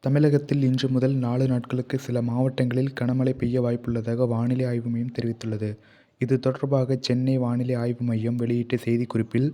தமிழகத்தில் இன்று முதல் 4 நாட்களுக்கு சில மாவட்டங்களில் கனமழை பெய்ய வாய்ப்புள்ளதாக வானிலை ஆய்வு மையம் தெரிவித்துள்ளது. இது தொடர்பாக சென்னை வானிலை ஆய்வு மையம் வெளியிட்ட செய்திக்குறிப்பில்,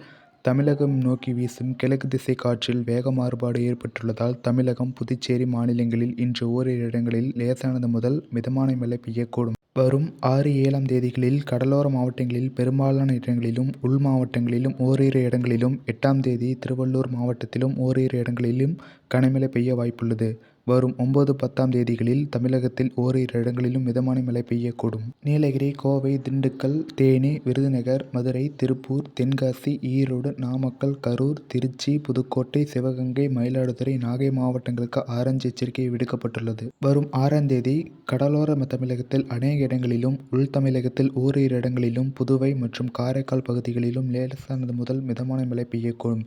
தமிழகம் நோக்கி வீசும் கிழக்கு திசை காற்றில் வேக மாறுபாடு ஏற்பட்டுள்ளதால் தமிழகம், புதுச்சேரி மாநிலங்களில் இன்று ஓரிரு இடங்களில் லேசானது முதல் மிதமான மழை பெய்யக்கூடும். வரும் 6, 7ஆம் தேதிகளில் கடலோர மாவட்டங்களில் பெரும்பாலான இடங்களிலும், உள் மாவட்டங்களிலும் ஓரிரு இடங்களிலும், 8ஆம் தேதி திருவள்ளூர் மாவட்டத்திலும் ஓரிரு இடங்களிலும் கனமழை பெய்ய வாய்ப்புள்ளது. வரும் 9, 10ஆம் தேதிகளில் தமிழகத்தில் ஓரிரு இடங்களிலும் மிதமான மழை பெய்யக்கூடும். நீலகிரி, கோவை, திண்டுக்கல், தேனி, விருதுநகர், மதுரை, திருப்பூர், தென்காசி, ஈரோடு, நாமக்கல், கரூர், திருச்சி, புதுக்கோட்டை, சிவகங்கை, மயிலாடுதுறை, நாகை மாவட்டங்களுக்கு ஆரஞ்சு எச்சரிக்கை விடுக்கப்பட்டுள்ளது. வரும் 6ஆம் தேதி கடலோர தமிழகத்தில் அநேக இடங்களிலும், உள் தமிழகத்தில் ஓரிரு இடங்களிலும், புதுவை மற்றும் காரைக்கால் பகுதிகளிலும் லேசானது முதல் மிதமான மழை பெய்யக்கூடும்.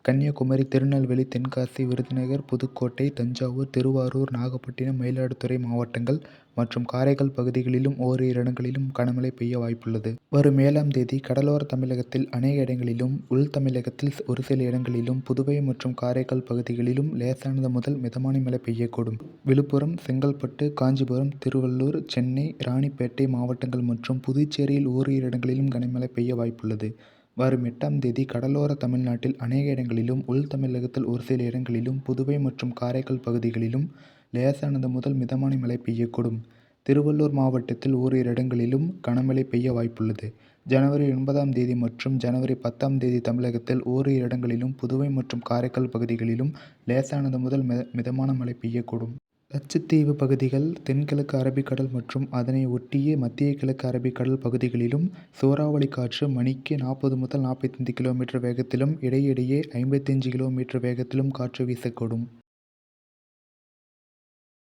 கன்னியாகுமரி, திருநெல்வேலி, தென்காசி, விருதுநகர், புதுக்கோட்டை, தஞ்சாவூர், திருவாரூர், நாகப்பட்டினம், மயிலாடுதுறை மாவட்டங்கள் மற்றும் காரைக்கால் பகுதிகளிலும் ஓரிரு இடங்களிலும் கனமழை பெய்ய வாய்ப்புள்ளது. வரும் 7ஆம் தேதி கடலோர தமிழகத்தில் அநேக இடங்களிலும், உள் தமிழகத்தில் ஒரு சில இடங்களிலும், புதுவை மற்றும் காரைக்கால் பகுதிகளிலும் லேசானது முதல் மிதமான மழை பெய்யக்கூடும். விழுப்புரம், செங்கல்பட்டு, காஞ்சிபுரம், திருவள்ளூர், சென்னை, ராணிப்பேட்டை மாவட்டங்கள் மற்றும் புதுச்சேரியில் ஓரிரு இடங்களிலும் கனமழை பெய்ய வாய்ப்புள்ளது. வரும் 8ஆம் தேதி கடலோர தமிழ்நாட்டில் அநேக இடங்களிலும், உள் தமிழகத்தில் ஒரு சில இடங்களிலும், புதுவை மற்றும் காரைக்கால் பகுதிகளிலும் லேசானது முதல் மிதமான மழை பெய்யக்கூடும். திருவள்ளூர் மாவட்டத்தில் ஓரிரு இடங்களிலும் கனமழை பெய்ய வாய்ப்புள்ளது. ஜனவரி 9ஆம் தேதி மற்றும் ஜனவரி 10ஆம் தேதி தமிழகத்தில் ஓரிரு இடங்களிலும், புதுவை மற்றும் காரைக்கால் பகுதிகளிலும் லேசானது முதல் மிதமான மழை பெய்யக்கூடும். லட்சத்தீவு பகுதிகள், தென்கிழக்கு அரபிக்கடல் மற்றும் அதனை ஒட்டிய மத்திய கிழக்கு அரபிக்கடல் பகுதிகளிலும் சூறாவளி காற்று மணிக்கு 40 முதல் 45 கிலோமீட்டர் வேகத்திலும், இடையிடையே 55 கிலோமீட்டர் வேகத்திலும் காற்று வீசக்கூடும்.